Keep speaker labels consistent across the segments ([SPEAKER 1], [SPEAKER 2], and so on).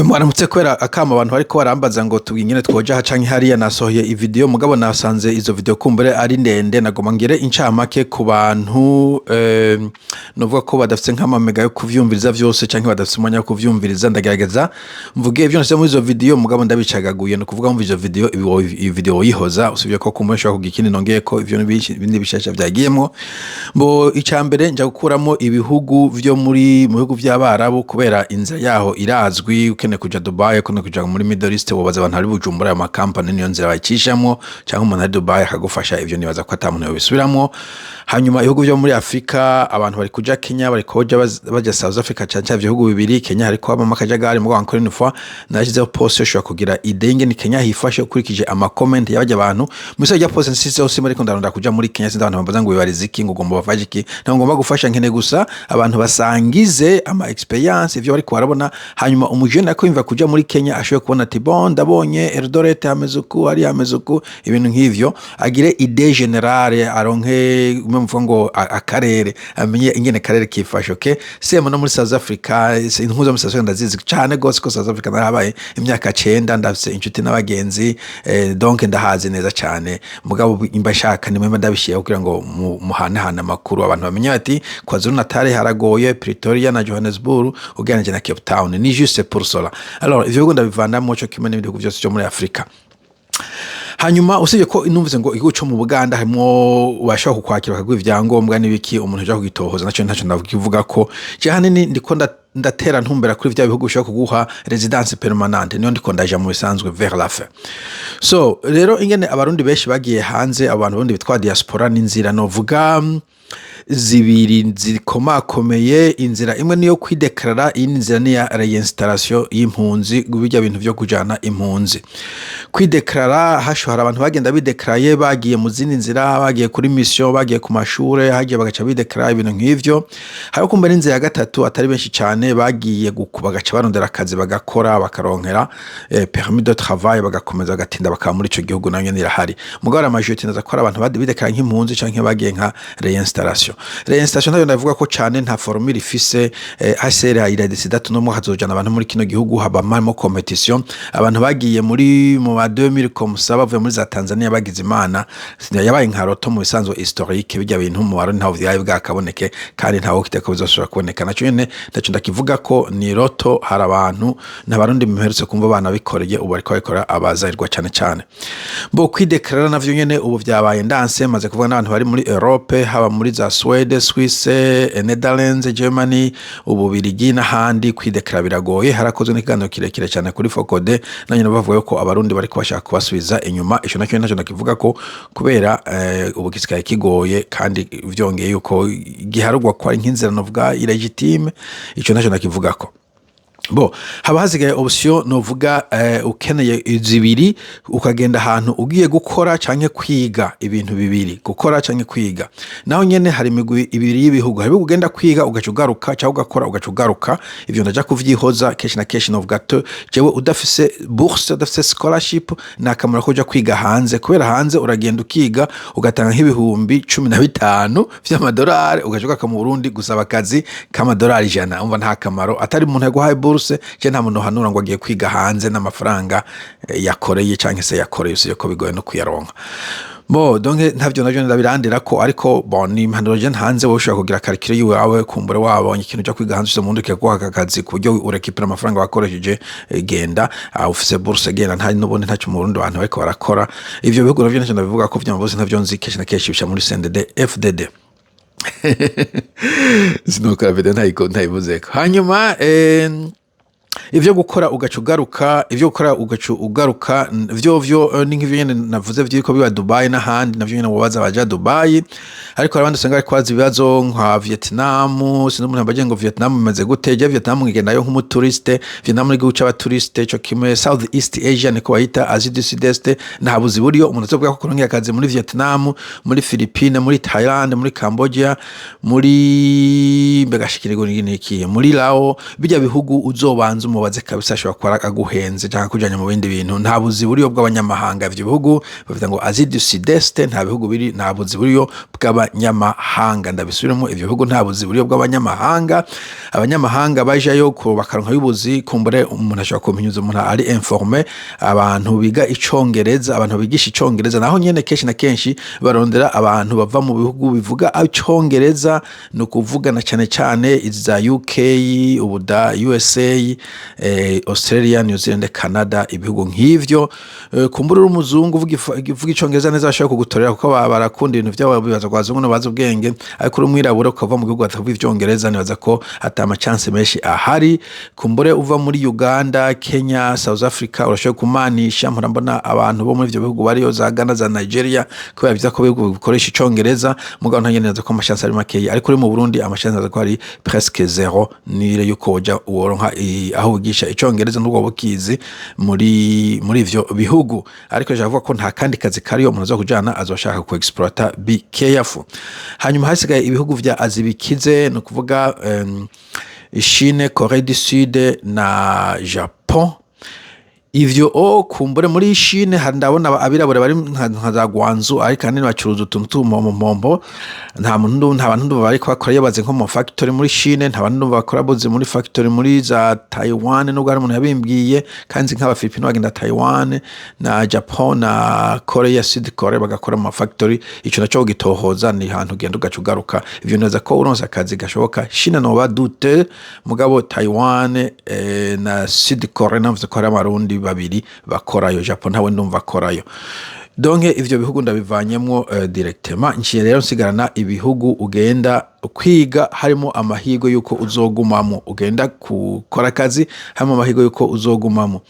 [SPEAKER 1] Mwaramutse kwera akama abantu bariko barambaza ngo tubwingene twoja ha canke hariya nasohoye ivideo mugabo nasanze izo video kumbure ari ndende nagoma ngire incamake ku bantu novuga ko badafite nk'amamega yo kuvyumviriza vyose canke badafite umwanya wo kuvyumviriza ndagerageza mvuge ivyo nase muri izo video mugabo ndabicagaguye no kuvuga mu izo video video yihoza usubye ko kumwesha kugikini nongeye ko ivyo bindi bishasha vyagiyemo mbo icambere nja gukuramo ibihugu vyo muri mu bihugu vy'abarabu kubera inzira yaho irazwi ukene kuja Dubai ukene kuja muri Middle East wobaza abantu ari Bujumbura ama company niyo nzira bayicishamo cyangwa umuntu ari Dubai akagufasha ivyo nibaza ko atamuntu yobisubiramo hanyuma ibihugu vyo muri Afrika abantu bari kuja Kenya bari koja baja South Africa cyane ibihugu bibiri Kenya hariko ama makajagari mu encore une fois nashizeho post yo kugira idenge ni Kenya hifashe ukurikije ama comment y'abajya abantu musa ya post nsise ose muri kondarunda kuja muri Kenya sinda abantu bambaza ngo bibariziki ngo ngomba bafaje iki nta ngomba gufasha nkene gusa abantu basangize ama experience ivyo bari kwarabona hanyuma umujene ko imva kuja muri Kenya ashoye kubona ati bon ndabonye Eldoret amezuku ari amezuku ibintu nk'ivyo agire idée générale aronke umumva ngo akarere amenye ingene karere kifashe okay sema no muri South Africa inkuzo muri South Africa ndazizi cyane gose ko South Africa narabaye imyaka 9 ndafise inshuti n'abagenzi donc ndahazi neza cyane mugabo imbashaka nimwe ndabishiye kugira ngo muhanahana makuru abantu bamenye ati KwaZulu Natal haragoye Pretoria na Johannesburg uganije na Cape Town ni juste pour cela alors ivyo ngo ndabivandamo cyo kimwe n'ibihugu byose cyo muri Afrika hanyuma usibye ko inumvize ngo igihugu cyo mu Buganda harimo ubashaka kukwakira bakagwa ivyangombwa nibiki umuntu aje kugitohoza naco ntaco ndavuga ko je hanini ndiko ndatera ntumbera kuri vya bihugu bishaka kuguha residence permanente niyo ndiko ndaja mu bisanzwe vers la fin so rero ingene abarundi benshi bagiye hanze abantu bundi bitwa diaspora n'inzira novuga zibiri zikomakomeye inzira imwe niyo kwideklara inzira ni ya reinstallation y'impunzi gubijya bintu byo kujana impunzi kwideklara hashohara abantu bagenda bidekraye bagiye mu zindi nzira bagiye kuri mission bagiye ku mashure hagiye bagaca bideklara ibintu nk'ivyo hariko kumbe n'inzira ya gatatu atari benshi cyane bagiye bagaca barondera akazi bagakora bakaronkera permis de travail bagakomeza gatinda bakaba muri ico gihugu nanyo nirahari mugabo amajoti naza ko abantu bideklara nk'impunzi canke bagiye nka reinstallation nayo ndavuga ko cyane nta formule ifise HCR iradesida tunomo hazojana abantu muri kino gihugu habamamo competition abantu bagiye muri mu 2000 komsa bavuye muri za Tanzania bagize imana yabaye nka roto mu bisanzwe historique bijya bintu mu baro ntaho vyaye bwakaboneke kandi ntaho kiteko bizosubira kuboneka naco nyene ndaco ndakivuga ko ni roto hari abantu n'abarundi muherutse kumva abana bikoreye ubu ariko bakora abazahirwa cyane bo kwideklara navyo nyene ubu vyabaye ndanse maze kuvuga n'abantu bari muri Europe haba muri za Sweden Swiss Netherlands Germany ububirigi n'ahandi kwideklara biragoye harakozwe n'ikiganiro kirekire cyane kuri Focode nanyine bavuga ko abarundi bari kubashaka kubasubiza inyuma ico nacyo nakivuga ko kubera ubu kisikaye kigoye kandi vyongeye yuko giharugwa kwa nk'inzira novuga illegitime ico nacyo nakivuga ko bo haba hazigaye option novuga ukeneye izibiri ukagenda ahantu ugiye gukora canke kwiga ibintu bibiri gukora canke kwiga naho nyene hari imigwi ibiri y'ibihugu hari ugenda kwiga ugacugaruka cyangwa ugakora ugacugaruka ivyo ndaja kuvyihoza keshi na keshi novuga to jewe udafise bourse udafise scholarship nakamara ko uja kwiga hanze kubera hanze uragenda ukiga ugatanga nk'ibihumbi 15 vy'amadolari ugacugaruka mu Burundi gusaba akazi k'amadolari 100 umva nta kamaro atari umuntu yaguhaye je nta muntu hanura ngo agiye kwiga hanze n'amafaranga yakoreye canke se yakoreye usiye ko bigoye no kuyaronka bo donc ntavyo navyo ndabirandira ko ariko bon ni impanuro je hanze wo ushaka kugira calcul yiwawe kumbure wabonye ikintu cyo kwiga hanze umuntu kekuha akazi kuburyo urekipira amafaranga wakoresheje genda ufise bourse genda nta n'ubundi ntacyo mu Burundi abantu bariko barakora ivyo bihugu navyo ntacyo ndabivuga ko vyamabuze ntavyo nzi keshi na keshi bisha muri CNDD FDD sinokora video ntayivuze ko hanyuma ivyo gukora ugacugaruka ivyo gukora ugaruka vyo ni nk'ivyo nyene navuze vyiko biba Dubai n'ahandi navyo nyene wabaza baja Dubai ariko abandi usanga ari kwazi bibazo nka Vietnam sinumwe baje ngo Vietnam bimaze guteje Vietnam ngigenda yo nk'umuturiste Vietnam ni guca abaturiste cyo kimwe South East Asia niko bayita Asia du Sud-Est nahabuzi buriyo umuntu azovuga ko kuronka akazi muri Vietnam muri Philippines muri Thailand muri Cambodia muri begashikirego n'iki muri Lao bijya bihugu uzobanza mubaze kabisa ashobora kuba aguhenze cyangwa kujanya mu bindi bintu. Nta buzi buriyo bw'abanyamahanga, ivyo bihugu bavuga ngo Asie du Sud-Est, nta bihugu biri, nta buzi buriyo bw'abanyamahanga. Ndabisubiramo, ivyo bihugu nta buzi buriyo bw'abanyamahanga. Abanyamahanga bajayo ko bakaronka y'ubuzi, kumbure umuntu ashobora kuminyuza umuntu ari informé, abantu biga icongereza, abantu bigisha icongereza, naho nyene kenshi na kenshi barondera abantu bava mu bihugu bivuga icongereza, no kuvugana cyane cyane iza UK, ubuda USA, Australia, New Zealand, Canada, ibihugu nk'ivyo. Kumbura umuzungu uvuga icongereza neza ashaka kugutorera kuko barakunda ibintu byabo, bibaza kwazungu no baza ubwenge, ariko umwirabura ukava mu gihugu atavuga icongereza nibaza ko atama chance menshi ahari. Kumbure uva muri Uganda, Kenya, South Africa urashobora kumanisha, murambona abantu bo muri ivyo bihugu bariyo za Ghana, za Nigeria, kubera biza ko bihugu bikoresha icongereza, mugabo ntageneza ko amachance ari makeya, ariko uri mu Burundi amachance aza ko ari presque zero, nire yuko uja uworonka aho ugisha icongereza n'ubwo bukizi muri ivyo bihugu. Ariko javuga ko nta kandi kazi kariyo umuntu azokujana azoshaka ku exploiter, be careful. Hanyuma hasigaye ibihugu vya Asia bikize, no kuvuga Chine, Corée du Sud na Japon. Ivyo kumbure muri Chine ndabona abirabura bari nka za Guangzhou, ariko kandi bacuruza utuntu tumomombo. Nta bantu bari bakora yabaze nko mu factory muri Chine, nta bantu bakora boze muri factory muri za Taiwan, nubwo ari umuntu yabimbwiye, kandi nk'aba Filipino bagenda Taiwan na Japan na Korea, Sud Korea bagakora mu factory. Ico naco gitohoza ni hantu genda ugacugaruka, ivyo neza ko uronse akazi gashoboka. Chine no badute, mugabo Taiwan na Sud Korea navuze ko ari abarundi babiri bakorayo, Japan ntawe ndumva akorayo. Donc ivyo bihugu ndabivanyemwo directement. Nciye rero nsigarana ibihugu ugenda kwiga harimo amahigo yuko uzogumamo, ugenda gukora akazi harimo amahigo yuko uzogumamo.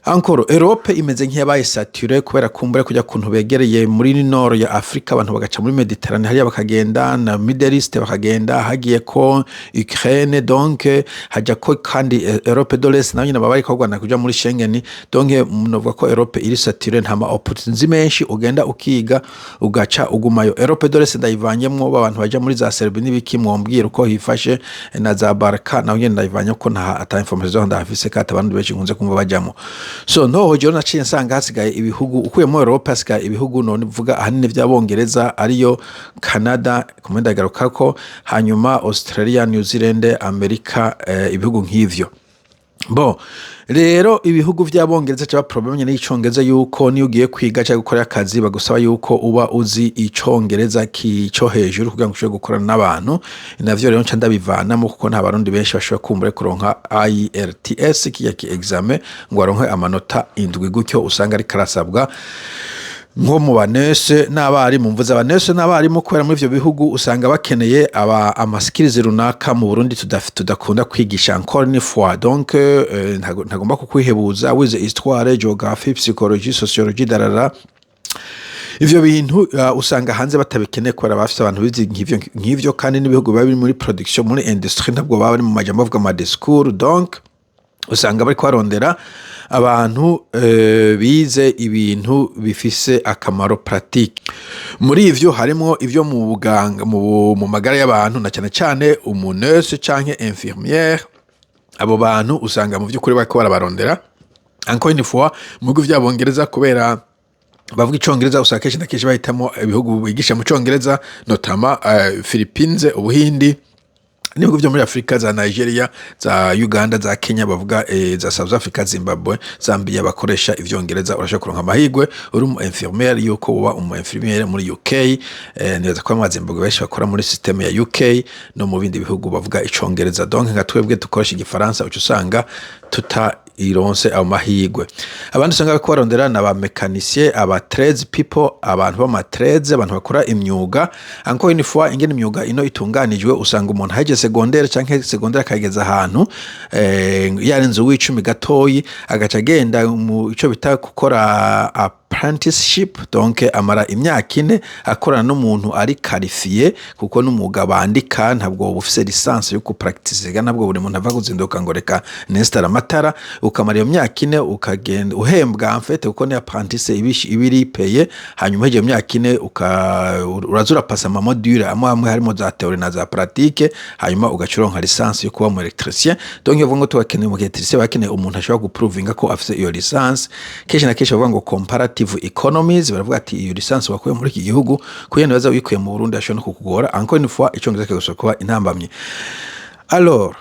[SPEAKER 1] Ankoro Europe imeze nk'iyabaye saturé kubera kumbura kujya kuntu begereye muri nord ya Afrika, abantu bagaca muri Mediterane hariya bakagenda na Middle East bakagenda, hagiye ko Ukraine, donc hajya ko kandi Europe de l'Est nayo nyine babari kogwana kuja muri Schengen. Donc munovuga ko Europe iri saturé, nta ma opportunities menshi ugenda ukiga ugaca ugumayo. Europe de l'Est ndayivanyemwo abantu baja muri za Serbia n'ibiki, mwombwira uko hifashe na za Barca, nayo nyine ndayivanya ko nta ata information ndafise kata abantu benshi nkunze kumva bajamo. So no joro naciye nsanga hasigaye ibihugu ukuyemo Europe, hasigaye ibihugu none vuga ahanini vy'abongereza ariyo Canada, komenda garukako, hanyuma Australia, New Zealand, America, ibihugu nk'ivyo. Bo rero ibihugu vy'abongereza cyaba problem nyene y'icongereza yuko niyo ugiye kwiga cyangwa gukora akazi bagusaba yuko uba uzi icongereza kico hejuru kugira ngo ushobore gukorana n'abantu. Navyo rero nca ndabivanamo kuko nta barundi benshi bashobora kumbure kuronka IELTS kiya ki examen ngo aronke amanota 7 gutyo, usanga ari karasabwa nko mu banese n'abarimu. Mvuze abanese n'abarimu kubera muri ivyo bihugu usanga bakeneye amaskills runaka mu Burundi tudakunda kwigisha encore une fois. Donc ntagomba kukwihebuza wize histoire, géographie, psychologie, sociologie darara. Ivyo bintu usanga hanze batabikeneye kubera bafite abantu bizi nk'ivyo kandi n'ibihugu bari muri production, muri industrie, ntabwo baba bari mu majambo avuga ma discours. Donc usanga bari kwarondera abantu bize ibintu bifise akamaro pratique. Muri ivyo harimo ivyo mu buganga, mu magara y'abantu, na cyane cyane umunurse canke infirmière. Abo bantu usanga mu vy'ukuri bariko barabarondera encore une fois mu bihugu vy'abongereza kubera bavuga icongereza. Usanga kenshi na kenshi bahitamo ibihugu bigisha mu congereza, notamment Philippines, Ubuhindi, n'ibihugu byo muri Afrika za Nigeria, za Uganda, za Kenya, bavuga za South Africa, Zimbabwe, Zambia bakoresha ivyongereza. Urashaka kuronka amahigwe uri mu infirmière yuko uba umu infirmière muri UK. Nibaza ko Zimbabwe benshi bakora muri system ya UK no mu bindi bihugu bavuga icongereza. Donc nka twebwe dukoresha igifaransa ucu usanga ironse amahigwe. Abandi usanga ko barondera na ba mécanicien, aba trades people, abantu b'ama trades, abantu bakora imyuga. Encore une fois ingene imyuga ino itunganijwe, usanga umuntu haje secondaire canke secondaire akageza ahantu yarenze w'icumi gatoyi agaca agenda mu ico bita gukora apprenticeship, donc amara imyaka 4 akorana n'umuntu ari qualifié, kuko n'umwuga bandika ntabwo ufise licence yo kupractice, ntabwo buri muntu ava kuzinduka ngo reka nestara amatara. Ukamara iyo myaka 4 ukagenda uhembwa en fait, kuko ni apprentice ibiri paye. Hanyuma iyo myaka 4 urazura passa ama module amwe harimo za théorie na za pratique, hanyuma ugacuronka licence yo kuba mu électricien. Donc iyo ngo tubakeneye mu électricien bakeneye umuntu ashobora guprovinga ko afise iyo licence. Kenshi na kenshi bavuga ngo comparative economies, baravuga ati iyo licence wakuye muri iki gihugu kuyene baza wikuye mu Burundi ashobora kukugora. Encore une fois icyongereza kigusaba kuba intambamye. Alors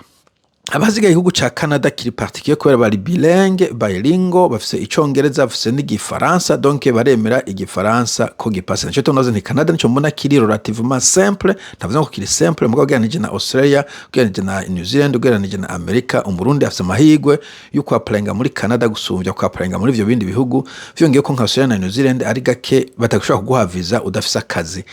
[SPEAKER 1] abazigaye igihugu ca Canada kiri particulier kubera bari bilingue, bafise icongereza bafise n'igifaransa, donc baremera igifaransa ko gipasa. Nico tunoze nti Canada nico mbona kiri relativement simple, ndavuze ngo kiri simple mugabo ugereranije na Australia, ugereranije na New Zealand, ugereranije na America. Umurundi afise amahigwe yuko applyinga muri Canada gusumvya ko applyinga muri ivyo bindi bihugu. Vyongeye ko nka Australia na New Zealand ari gake batagushobora kuguha visa udafise akazi.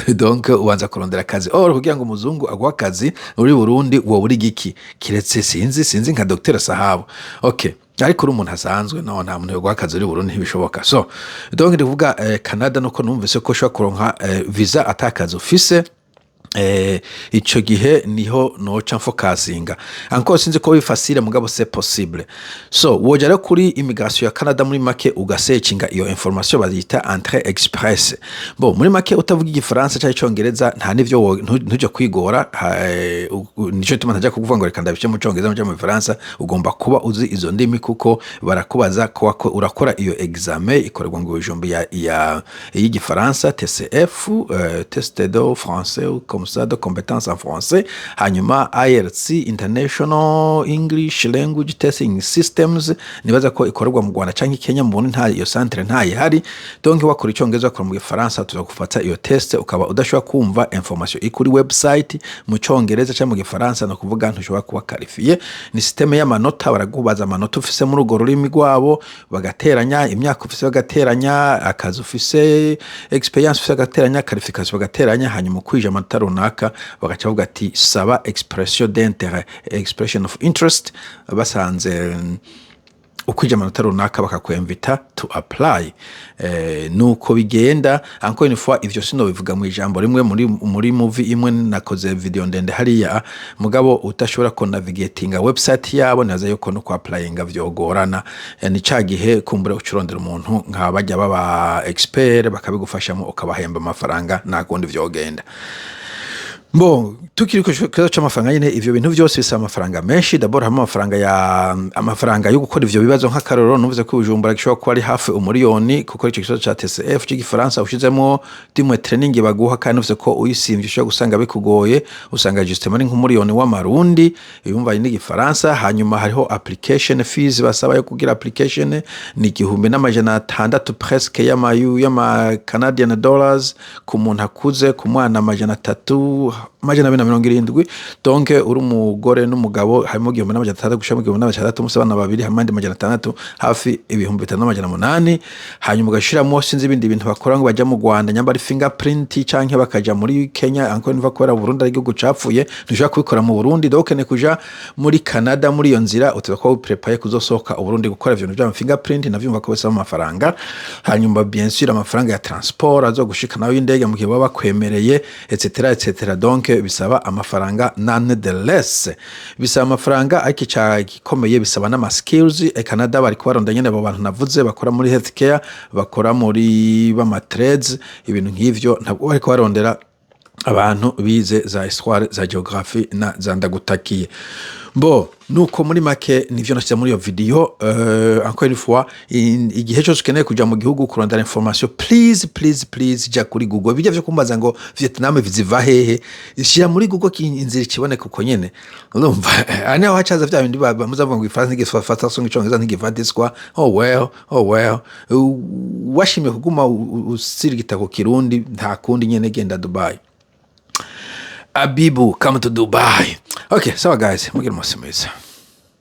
[SPEAKER 1] Donc ubanza kurondera akazi, or kugira ngo umuzungu aguha akazi uri Burundi wo buri giki kiretse sinzi nka Dr. Sahabo. Okay, ariko umuntu asanzwe no nta muntu yo gwakaza uri Burundi ntibishoboka. So donc ndivuga Canada nuko numvise ko shobora kuronka visa atakaza ufise. Ico gihe niho noca mfokasinga. Encore sinzi ko bifasile mugabo c'est possible. So woja rero kuri immigration ya Canada muri make ugasearchinga iyo information bazita entrée express. Bon muri make utavuga igifaransa cyangwa icongereza nta nivyo ntujya kwigora. Nico tuma ntajya kuvuga ngo reka ndabishe mu congereza mu Faransa, ugomba kuba uzi izo ndimi kuko barakubaza ko urakora iyo examen ikorerwa ngo ijombo ya y'igifaransa TCF, test de français comme ça de compétences en français. Hanyuma IELTS, International English Language Testing Systems, nibaza ko ikorerwa mu Rwanda canke Kenya, mu nta iyo centre ntaye hari. Donc wakora icongereza akora mu Faransa tuzagufata iyo test, ukaba udashobora kumva information ikuri website mu congereza cyangwa mu Faransa, no kuvuga ntushobora kuba qualifié. Ni systeme y'amanota, baragubaza amanota ufise muri ugo rurimi rwabo, bagateranya imyaka ufise, bagateranya akazi ufise, experience ufise, bagateranya qualification, bagateranya hanyuma kwija amanota runaka bagaca bavuga ati saba expression d'intérêt, expression of interest. Basanze ukwija amanota runaka bakakwemvita to apply. Nuko bigenda. Encore une fois ivyo sino bivuga mu ijambo rimwe muri movie imwe nakoze video ndende hariya, mugabo utashobora ko navigatinga website yabo naza yuko no kwa applyinga vyogorana. Ni cagihe kumbure ucurondera umuntu nk'abajya baba expert bakabigufashamo ukabahemba amafaranga nakundi vyogenda. Bon, tukiri kukibazo c'amafaranga nyene, ivyo bintu vyose bisaba amafaranga menshi. D'abord hamwe amafaranga yo gukora ivyo bibazo nk'akaroro nuvuze ko Bujumbura gishobora kuba ari hafi umuriyoni, kuko ico kibazo ca TCF c'igifaransa ushizemo timwe training baguha, kandi nuvuze ko uyisimvye ushobora gusanga bikugoye, usanga justement ari nk'umuriyoni w'amarundi yumva ni igifaransa. Hanyuma hariho application fees basaba yo kugira application ni 1,600 presque y'ama Canadian dollars ku muntu akuze, ku mwana 300 270. Donc uri umugore n'umugabo harimo 1,600 gushaka 1,600 musabana babiri hamandi 600 hafi 5,800. Hanyuma ugashiramo sinzi ibindi bintu bakora ngo baje mu Rwanda nyamba ari fingerprint canke bakaja muri Kenya. Anko niva kwera Burundi ari igihugu capfuye ntushaka kubikora mu Burundi, donc ne kuja muri Canada muri iyo nzira utazakwa prepare kuzosoka Burundi gukora ivyo bya fingerprint navyumva ko bisaba amafaranga. Hanyuma bien sûr amafaranga ya transport azo gushika nayo indege mu gihe baba bakwemereye etc. Donc bisaba amafaranga nonetheless, bisaba amafaranga ariko gikomeye bisaba n'ama skills. Canada bari kubaronda nyene abo bantu navuze bakora muri healthcare, bakora muri bama trades, ibintu nk'ivyo ntabwo bari kubarondera abantu bize za histoire za geography na za ndagutakiye. Bo nuko muri make nivyo nashyize muri iyo video. Encore une fois igihe cyose ukeneye kuja mu gihugu kurondera information, please ja kuri Google. Bijya vyo kumbaza ngo Vietnam viziva hehe, ishira muri Google inzira kiboneka uko nyene. Urumva ane aho hacaza vya bindi bamuzavuga ngo ifaransa ngifata songa icongereza ntigifatiswa. Oh well washimye kuguma usirigita ku Kirundi nta kundi nyene genda Dubai. Abibu come to Dubai. Okay, so guys, mugire umunsi mwiza.